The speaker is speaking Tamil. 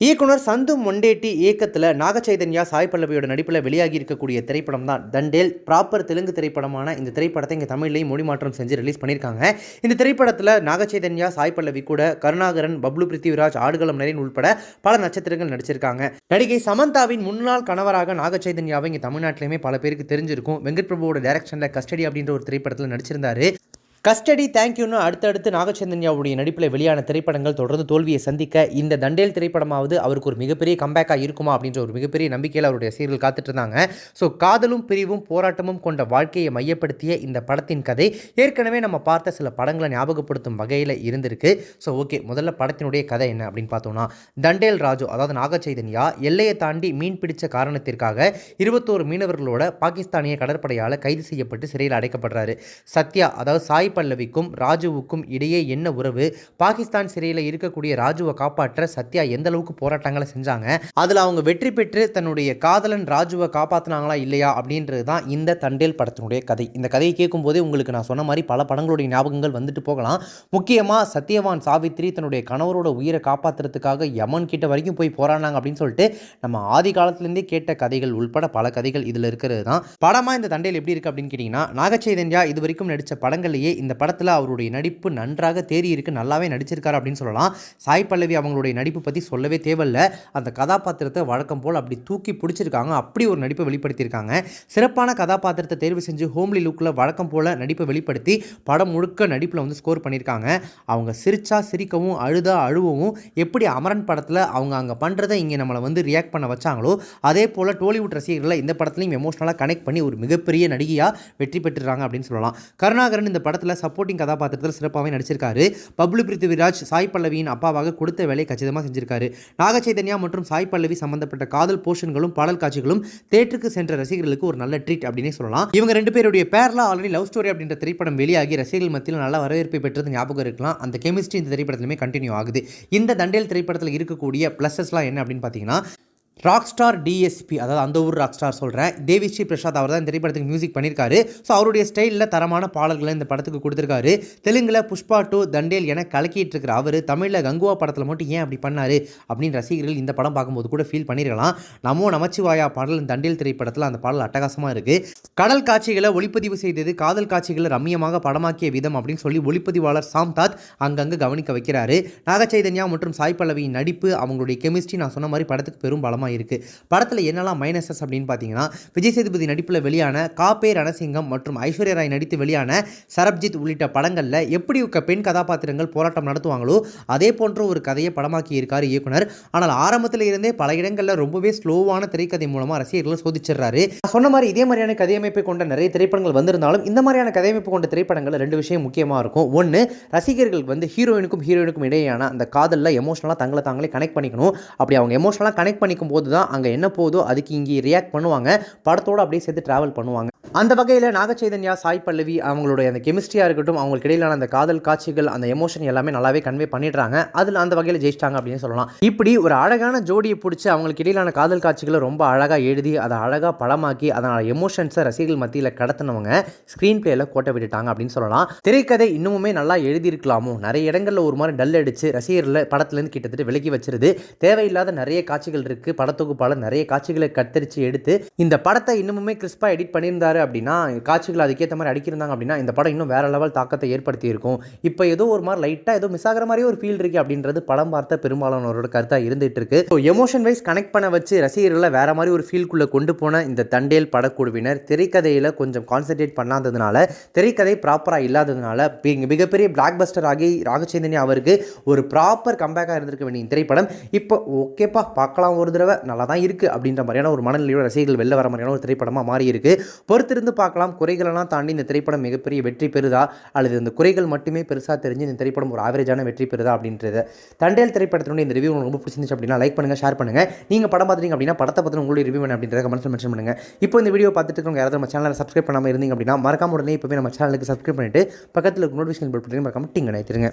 இயக்குனர் சந்து மொண்டேட்டி இயக்கத்தில் நாகச்சைதன்யா சாய் பல்லவியோட நடிப்பில் வெளியாகி இருக்கக்கூடிய திரைப்படம் தான் தண்டேல். ப்ராப்பர் தெலுங்கு திரைப்படமான இந்த திரைப்படத்தை இங்கே தமிழ்லையும் மொழி மாற்றம் செஞ்சு ரிலீஸ் பண்ணியிருக்காங்க. இந்த திரைப்படத்தில் நாகச்சைதன்யா, சாய் பல்லவி கூட கருணாகரன், பப்ளு பிருத்திவிராஜ், ஆடுகளம் நரேன் உள்பட பல நட்சத்திரங்கள் நடிச்சிருக்காங்க. நடிகை சமந்தாவின் முன்னாள் கணவராக நாகச்சைதன்யாவை இங்கே தமிழ்நாட்டிலையுமே பல பேருக்கு தெரிஞ்சிருக்கும். வெங்கட் பிரபுவோட டைரக்ஷனில் கஸ்டடி அப்படின்ற ஒரு திரைப்படத்தில் நடிச்சிருந்தாரு. கஸ்டடி, தேங்க்யூன்னு அடுத்தடுத்து நாகச்சைதன்யாவுடைய நடிப்பில் வெளியான திரைப்படங்கள் தொடர்ந்து தோல்வியை சந்திக்க இந்த தண்டேல் திரைப்படமாவது அவருக்கு ஒரு மிகப்பெரிய கம்பேக்காக இருக்குமா அப்படின்ற ஒரு மிகப்பெரிய நம்பிக்கையில் அவருடைய ரசிகர்கள் காத்துட்டு இருந்தாங்க. ஸோ காதலும் பிரிவும் போராட்டமும் கொண்ட வாழ்க்கையை மையப்படுத்திய இந்த படத்தின் கதை ஏற்கனவே நம்ம பார்த்த சில படங்களை ஞாபகப்படுத்தும் வகையில் இருந்திருக்கு. ஸோ ஓகே, முதல்ல படத்தினுடைய கதை என்ன அப்படின்னு பார்த்தோம்னா, தண்டேல் ராஜு அதாவது நாகச்சைதன்யா எல்லையை தாண்டி மீன் பிடிச்ச காரணத்திற்காக 21 மீனவர்களோட பாகிஸ்தானிய கடற்படையால் கைது செய்யப்பட்டு சிறையில் அடைக்கப்படுறாரு. சத்யா அதாவது சாய் பல்லவிக்கும் ராஜுவுக்கும் இடையே என்ன உறவு, பாகிஸ்தான் சிறையில் இருக்கக்கூடிய ராஜுவை காப்பாற்ற சத்யா எந்த அளவுக்கு போராட்டங்களை செஞ்சாங்க, அதில் அவங்க வெற்றி பெற்று தன்னுடைய காதலன் ராஜுவை காப்பாற்றினாங்களா இல்லையா அப்படின்றது தான் இந்த தண்டேல் படத்தினுடைய கதை. இந்த கதையை கேட்கும் போதே உங்களுக்கு நான் சொன்ன மாதிரி பல படங்களுடைய ஞாபகங்கள் வந்துட்டு போகலாம். முக்கியமாக சத்யவான் சாவித்ரி தன்னுடைய கணவரோட உயிரை காப்பாற்றுறதுக்காக யமன் கிட்ட வரைக்கும் போய் போராடினாங்க அப்படின்னு சொல்லிட்டு நம்ம ஆதி காலத்திலேருந்தே கேட்ட கதைகள் உள்பட பல கதைகள் இதில் இருக்கிறது தான். படமாக இந்த தண்டேல் எப்படி இருக்குது அப்படின்னு கேட்டிங்கன்னா, நாகச்சைதன்யா இது வரைக்கும் நடித்த படங்கள்லேயே இந்த படத்தில் அவருடைய நடிப்பு நன்றாக தேறி இருக்கு, நல்லாவே நடிச்சிருக்காரு அப்படின்னு சொல்லலாம். சாய் பல்லவி அவங்களுடைய நடிப்பு பற்றி சொல்லவே தேவையில்ல. அந்த கதாபாத்திரத்தை வழக்கம் போல் அப்படி தூக்கி பிடிச்சிருக்காங்க. அப்படி ஒரு நடிப்பை வெளிப்படுத்தியிருக்காங்க. சிறப்பான கதாபாத்திரத்தை தேர்வு செஞ்சு ஹோம்லி லுக்கில் வழக்கம் போல் நடிப்பை வெளிப்படுத்தி படம் முழுக்க நடிப்பில் வந்து ஸ்கோர் பண்ணியிருக்காங்க. அவங்க சிரிச்சா சிரிக்கவும், அழுதா அழுவவும், எப்படி அமரன் படத்தில் அவங்க அங்கே பண்ணுறதை இங்கே நம்மளை வந்து ரியாக்ட் பண்ண வச்சாங்களோ அதே போல் டோலிவுட் ரசிகர்களை இந்த படத்துலையும் எமோஷனலாக கனெக்ட் பண்ணி ஒரு மிகப்பெரிய நடிகையாக வெற்றி பெற்றுறாங்க அப்படின்னு சொல்லலாம். கருணாகரன் இந்த படத்தில் சப்போர்ட்டிங் கதாபாத்திரத்தில் சிறப்பாகவே நடிச்சிருக்காரு. பப்ளு பிருத்திவிராஜ் சாய் பல்லவியின் அப்பாவாக கொடுத்த வேலை கச்சிதமாக செஞ்சிருக்காரு. நாகச்சைதன்யா மற்றும் சாய் பல்லவி சம்பந்தப்பட்ட காதல் போர்ஷன்களும் பாடல் காட்சிகளும் தேட்டருக்கு சென்ற ரசிகர்களுக்கு ஒரு நல்ல ட்ரீட் அப்படின்னே சொல்லலாம். இவங்க ரெண்டு பேருடைய பேர்ல ஆல்ரெடி லவ் ஸ்டோரி அப்படின்ற திரைப்படம் வெளியாகி ரசிகர்கள் மத்தியில் நல்ல வரவேற்பை பெற்றது ஞாபகம் இருக்கலாம். அந்த கெமிஸ்ட்ரி இந்த திரைப்படத்திலுமே கண்டினியூ ஆகுது. இந்த தண்டேல் திரைப்படத்தில் இருக்கக்கூடிய பிளஸஸ்லாம் என்ன அப்படின்னு பார்த்தீங்கன்னா, ராக் ஸ்டார் டிஎஸ்பி அதாவது அந்த ஊர் ராக் ஸ்டார் சொல்கிறேன், தேவி ஸ்ரீ பிரசாத் அவர் தான் இந்த திரைப்படத்துக்கு மியூசிக் பண்ணியிருக்காரு. ஸோ அவருடைய ஸ்டைலில் தரமான பாடல்களை இந்த படத்துக்கு கொடுத்துருக்காரு. தெலுங்கில் புஷ்பா 2 தண்டேல் என கலக்கிட்டு இருக்கிற அவர் தமிழில் கங்குவா படத்தில் மட்டும் ஏன் அப்படி பண்ணார் அப்படின்னு ரசிகர்கள் இந்த படம் பார்க்கும்போது கூட ஃபீல் பண்ணியிருக்கலாம். நமோ நமச்சிவாயா பாடல் தண்டேல் திரைப்படத்தில் அந்த பாடல் அட்டகாசமாக இருக்குது. கடல் காட்சிகளை ஒளிப்பதிவு செய்தது, காதல் காட்சிகளை ரம்மியமாக படமாக்கிய விதம் அப்படின்னு சொல்லி ஒளிப்பதிவாளர் சாம்தாத் அங்கங்கே கவனிக்க வைக்கிறாரு. நாகச்சைதன்யா மற்றும் சாய் பல்லவியின் நடிப்பு, அவங்களுடைய கெமிஸ்ட்ரி நான் சொன்ன மாதிரி படத்துக்கு பெரும் பலமாக இருக்கு. படத்தில் என்னெல்லாம் மைனஸஸ் அப்படின்னு பார்த்தீங்கன்னா, விஜய் சேதுபதி நடிப்பில் வெளியான காப்பே ரணசிங்கம் மற்றும் ஐஸ்வர்யா ராய் நடித்து வெளியான சரப்ஜித் உள்ளிட்ட படங்களில் எப்படி பெண் கதாபாத்திரங்கள் போராட்டம் நடத்துவாங்களோ அதே போன்ற ஒரு கதையை படமாக்கி இருக்கார் இயக்குனர். ஆனால் ஆரம்பத்தில் இருந்தே பல இடங்களில் ரொம்பவே ஸ்லோவான திரைக்கதை மூலமாக ரசிகர்களை சோதிச்சிடுறாரு. சொன்ன மாதிரி இதே மாதிரியான கதையமைப்பை கொண்ட நிறைய திரைப்படங்கள் வந்திருந்தாலும் இந்த மாதிரியான கதையமைப்பு கொண்ட திரைப்படங்கள் ரெண்டு விஷயம் முக்கியமாக இருக்கும். ஒன்று, ரசிகர்கள் வந்து ஹீரோயினுக்கும் இடையேயான அந்த காதலில் எமோஷனலாக தங்களை தாங்களே கனெக்ட் பண்ணிக்கணும். அப்படி அவங்க எமோஷனலாக கனெக்ட் பண்ணிக்கும் போது தான் அங்கே என்ன போதோ அதுக்கு இங்கே ரியாக்ட் பண்ணுவாங்க, படத்தோடு அப்படியே சேர்த்து ட்ராவல் பண்ணுவாங்க. அந்த வகையில் நாகச்சைதன்யா, சாய் பல்லவி அவங்களுடைய அந்த கெமிஸ்ட்ரியாக இருக்கட்டும், அவங்களுக்கு இடையிலான அந்த காதல் காட்சிகள், அந்த எமோஷன் எல்லாமே நல்லாவே கன்வே பண்ணிடுறாங்க. அதில் அந்த வகையில் ஜெயிச்சிட்டாங்க அப்படின்னு சொல்லலாம். இப்படி ஒரு அழகான ஜோடியை பிடிச்சி அவங்களுக்கு இடையிலான காதல் காட்சிகளை ரொம்ப அழகாக எழுதி அதை அழகாக படமாக்கி அதனால் எமோஷன்ஸை ரசிகர்கள் மத்தியில் கடத்தினவங்க ஸ்க்ரீன் பிளேயில் கோட்டை விட்டுட்டாங்க அப்படின்னு சொல்லலாம். திரைக்கதை இன்னுமே நல்லா எழுதியிருக்கலாமோ, நிறைய இடங்களில் ஒரு மாதிரி டல் அடிச்சு ரசிகர்களை படத்துலேருந்து கிட்டத்தட்ட விலகி வச்சிருது. தேவையில்லாத நிறைய காட்சிகள் இருக்குது. படத்தொகுப்பாளர் நிறைய காட்சிகளை கத்தரிச்சு எடுத்து இந்த படத்தை இன்னுமே கிறிஸ்பாக எடிட் பண்ணியிருந்தாரு அப்படின்னா, காட்சிகள் அதுக்கேற்ற மாதிரி அடிக்கிறாங்க அப்படின்னா இந்த படம் இன்னும் வேற லெவல் தாக்கத்தை ஏற்படுத்தி இருக்கும். இப்போ ஏதோ ஒரு மாதிரி லைட்டாக ஏதோ மிஸ் ஆகிற மாதிரியே ஒரு ஃபீல் இருக்கு அப்படின்றது படம் பார்த்த பெரும்பாலானவரோட கருத்தாக இருந்துட்டு இருக்கு. ஸோ எமோஷன் வைஸ் கனெக்ட் பண்ண வச்சு ரசிகர்களை வேற மாதிரி ஒரு ஃபீல்குள்ளே கொண்டு போன இந்த தண்டேல் படக்குழுவினர் திரைக்கதையில் கொஞ்சம் கான்சென்ட்ரேட் பண்ணாததுனால, திரைக்கதை ப்ராப்பராக இல்லாததுனால மிகப்பெரிய பிளாக் பஸ்டர் ஆகி நாகச்சைதன்யா அவருக்கு ஒரு ப்ராப்பர் கம்பேக்காக இருந்திருக்க வேண்டிய திரைப்படம் இப்போ ஓகேப்பா பார்க்கலாம் ஒரு தடவை நல்லா தான் இருக்குது அப்படின்ற மாதிரியான ஒரு மனநிலையோட ரசிகர்கள் வெளில வர மாதிரியான ஒரு திரைப்படமாக மாறி இருக்கு. பொறுத்திருந்து பார்க்கலாம். குறைகளெல்லாம் தாண்டி இந்த திரைப்படம் மிகப்பெரிய வெற்றி பெறுதா அல்லது இந்த குறைகள் மட்டுமே பெருசாக தெரிஞ்சு இந்த திரைப்படம் ஒரு ஆவரேஜான வெற்றி பெறுதா அப்படின்றது. தண்டேல் திரைப்படத்தினுடைய இந்த ரிவ்யூ உங்களுக்கு ரொம்ப பிடிச்சிருந்துச்சு அப்படின்னா லைக் பண்ணுங்கள், ஷேர் பண்ணுங்கள். நீங்கள் படம் பார்த்துட்டீங்க அப்படின்னா படத்தை பற்றி உங்களுடைய ரிவ்யூ என்ன அப்படின்றத கமெண்ட்ஸில் மென்ஷன் பண்ணுங்கள். இப்போ இந்த வீடியோ பார்த்துட்டு இருக்கவங்க யாராவது நம்ம சேனலை சப்ஸ்கிரைப் பண்ணாமல் இருந்தீங்க அப்படின்னா மறக்காம உடனே இப்போவே நம்ம சேனலுக்கு சப்ஸ்கிரைப் பண்ணிட்டு பக்கத்தில் நோட்டிஃபிகேஷன் பெல் பட்டனை மறக்காம டிங் அணைத்திருங்க.